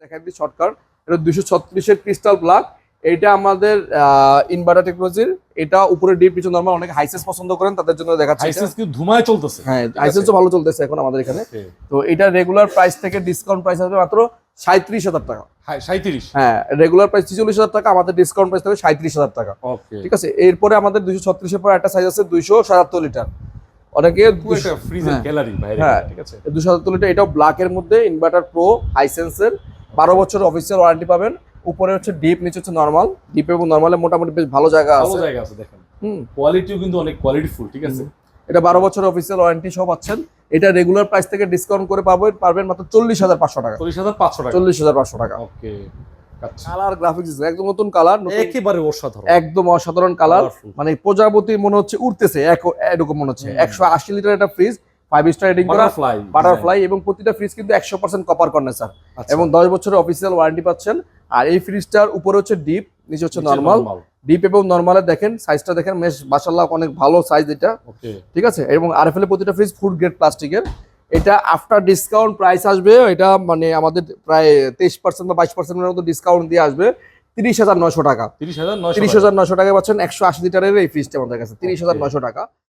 দেখাই দিই শর্টকাট। এটা 236 এর ক্রিস্টাল ব্ল্যাক। এটা আমাদের ইনভার্টার টেকনোলজির। এটা উপরে ডিপ নিচে নরমাল। অনেক হাইসেন্স পছন্দ করেন তাদের জন্য দেখাচ্ছি। হাইসেন্স কি ধুমায় চলতেছে? হ্যাঁ, হাইসেন্সও ভালো চলতেছে এখন আমাদের এখানে। তো এটা রেগুলার প্রাইস থেকে ডিসকাউন্ট প্রাইস আসবে মাত্র 37,000 টাকা। 37? হ্যাঁ, রেগুলার প্রাইস 46,000 টাকা, আমাদের ডিসকাউন্ট প্রাইস থাকবে 37,000 টাকা। ওকে, ঠিক আছে। এরপরে আমাদের 236 এর পর একটা সাইজ আছে 277 লিটার। অনেকে ফ্রিজের গ্যালারি বাইরে, হ্যাঁ ঠিক আছে। 277 লিটার, এটাও ব্ল্যাক এর মধ্যে ইনভার্টার প্রো হাইসেন্সের। 12 বছর অফিসিয়াল ওয়ারেন্টি পাবেন। উপরে হচ্ছে ডিপ, নিচে হচ্ছে নরমাল। ডিপ এবং নরমালে মোটামুটি বেশ ভালো জায়গা আছে। ভালো জায়গা আছে দেখেন। কোয়ালিটিও কিন্তু অনেক কোয়ালিটিফুল, ঠিক আছে। এটা 12 বছর অফিসিয়াল ওয়ারেন্টি সহ পাচ্ছেন। এটা রেগুলার প্রাইস থেকে ডিসকাউন্ট করে পারবেন মাত্র 40,500 টাকা। 40,500 টাকা। 40,500 টাকা। ওকে, কালার গ্রাফিক্স একদম নতুন কালার, একেবারে অসাধারণ, একদম অসাধারণ কালার। মানে প্রজাপতি মনে হচ্ছে উড়তেছে, এরকম মনে হচ্ছে। 180 লিটার একটা ফ্রিজ, 5 স্টার রেটিং করা, বাটারফ্লাই, এবং প্রতিটা ফ্রিজ কিন্তু 100% কপার কন্ডেন্সার এবং 10 বছরের অফিসিয়াল ওয়ারেন্টি পাচ্ছেন। আর এই ফ্রিজটার উপরে হচ্ছে ডিপ, নিচে হচ্ছে নরমাল। ডিপ এবং নরমালে দেখেন সাইজটা দেখেন, বেশ মাশাআল্লাহ অনেক ভালো সাইজ এটা। ঠিক আছে। এবং আরএফএল এর প্রতিটা ফ্রিজ ফুড গ্রেড প্লাস্টিকের। এটা আফটার ডিসকাউন্ট প্রাইস আসবে, এটা মানে আমাদের প্রায় 23% বা 22% মতো ডিসকাউন্ট দিয়ে আসবে 30,900 টাকা। 30,900 টাকা পাচ্ছেন 180 লিটারের এই ফ্রিজটা আমাদের কাছে, 30,900 টাকা।